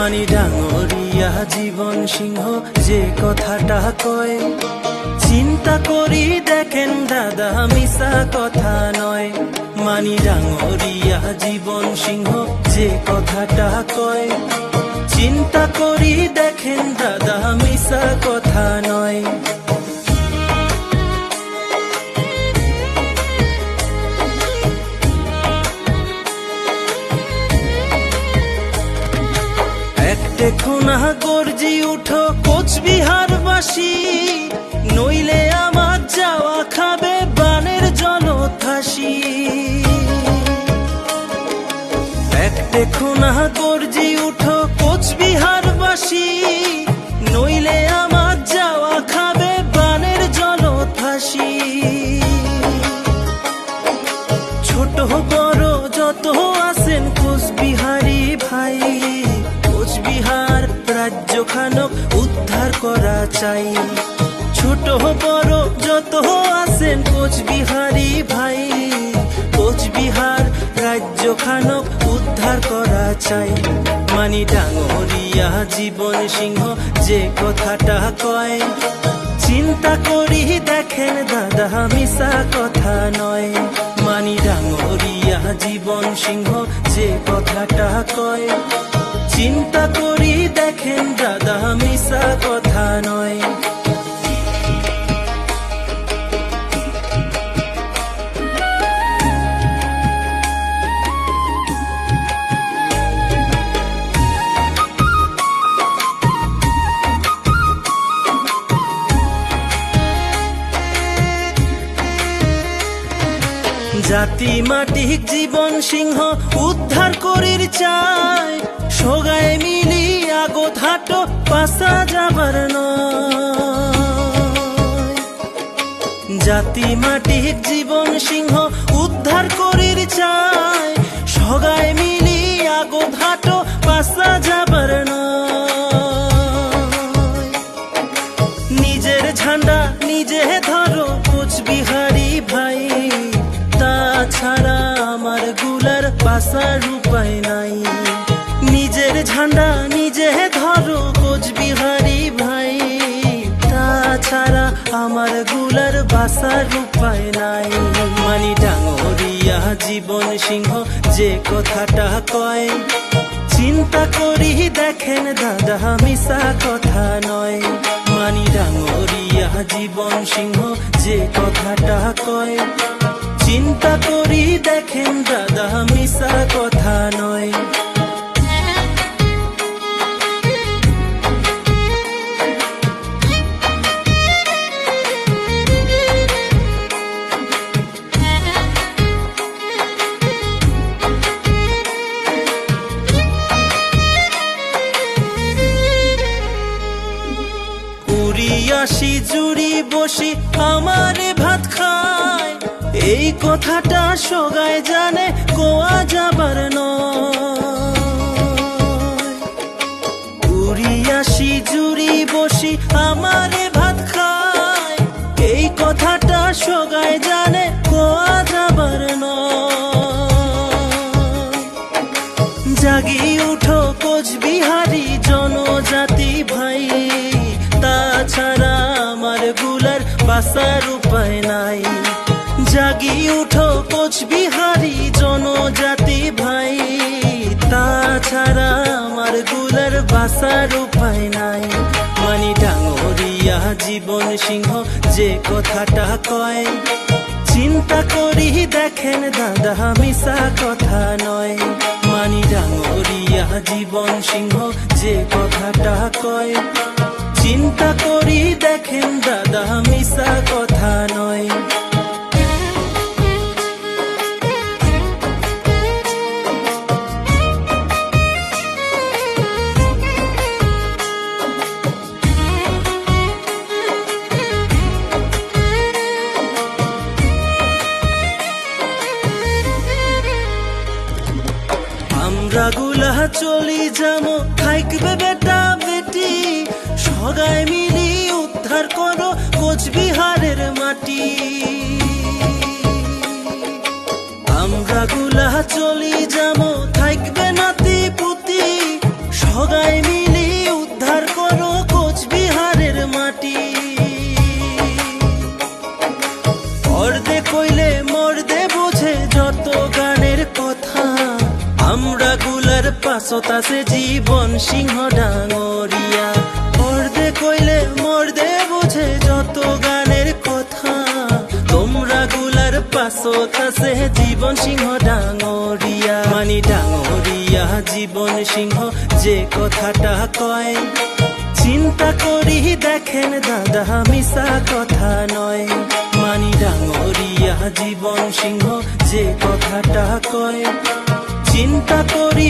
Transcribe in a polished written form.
মানি ডাঙরিয়া জীবন সিংহ যে কথাটা কয়, চিন্তা করি দেখেন দাদা মিশা কথা নয়। মানি ডাঙরিয়া জীবন সিংহ যে কথাটা কয়, চিন্তা করি দেখেন দাদা মিশা কথা নয়। দেখুন গর্জি উঠো কোচবিহারবাসী, নইলে আমার যাওয়া খাবে বানের জলথাসি। দেখুন গর্জি উঠো কোচবিহারবাসী, নইলে আমার যাওয়া খাবে বানের জলথাসি। ছোট বড় যত আছেন কোচবিহারি ভাই, কোচবিহার রাজ্য খানক উদ্ধার করা চাই। ছোট বড় যত আছেন কোচবিহারি ভাই, কোচবিহার রাজ্য খানক উদ্ধার করা চাই। মানি ডাঙরিয়া জীবন সিংহ যে কথাটা কয়, চিন্তা করি দেখেন দাদা মিশা কথা নয়। মানি ডাঙরিয়া জীবন সিংহ যে কথাটা কয়, চিন্তা করি দেখেন দাদা মিশা কথা নয়। জাতি মাটিক জীবন সিংহ উদ্ধার করির চাই, সোগায় মিলি আগত হাটো পাশা যাবার নয়। জাতি মাটিক জীবন সিংহ উদ্ধার করির চাই, সোগায় মিলি আগত হাটো পাশা যাবার নয়। নিজের ঝান্ডা নিজে ধরো কোচবিহারি ভাই, তাছাড়া আমার গুলার বাসার উপায় নাই। নিজের ঝান্ডা নিজে ধরো কোচবিহারি ভাই, তাছাড়া আমার গুলার বাসার উপায় নাই। মানি ডাঙরিয়া জীবন সিংহ যে কথাটা কয়, চিন্তা করি দেখেন দাদা মিশা কথা নয়। মানি ডাঙরিয়া জীবন সিংহ যে কথাটা কয়, চিন্তা করি দেখেন দাদা মিশা কথা নয়। আসি জুড়ি বসি আমার ভাত খায়, এই কথাটা সোগায় জানে কোয়া যাবার নয়। আসি জুড়ি বসি আমার ভাত খায়, এই কথাটা সোগায় জানে কোয়া যাবার নয়। জাগি উঠো কোচবিহারি জনজাতি ভাই, তাছাড়া আমার গুলার বাসার উপায় নাই। জাগি উঠো কোচবিহারি জনজাতি ভাই, তাছাড়া আমার গুলার বাসার উপায় নাই। মানি ডাঙরিয়া জীবন সিংহ যে কথাটা কয়, চিন্তা করি দেখেন দাদা মিশা কথা নয়। মানি ডাঙরিয়া জীবন সিংহ যে কথাটা কয়, চিন্তা করি দেখেন দাদা মিশা কথা নয়। আমরা গুলা চলি যাবো থাকবে বেটা বেটি, সগায় মিলি উদ্ধার করো কোচবিহারের মাটি। আমরা গুলা চলি যাবো থাকবে নাতি পুতি, সগায় তোমরা গুলার পাছত আছে জীবন সিংহ ডাঙরিয়া মর্দে কইলে মর্দে বুঝে যত গানের কথা তোমরা গুলার পাছত আছে জীবন সিংহ ডাঙরিয়া মানি ডাঙরিয়া জীবন সিংহ যে কথাটা কয় চিন্তা করি দেখেন দাদা মিশা কথা নয় মানি ডাঙরিয়া জীবন সিংহ যে কথাটা কয় চিন্তা করি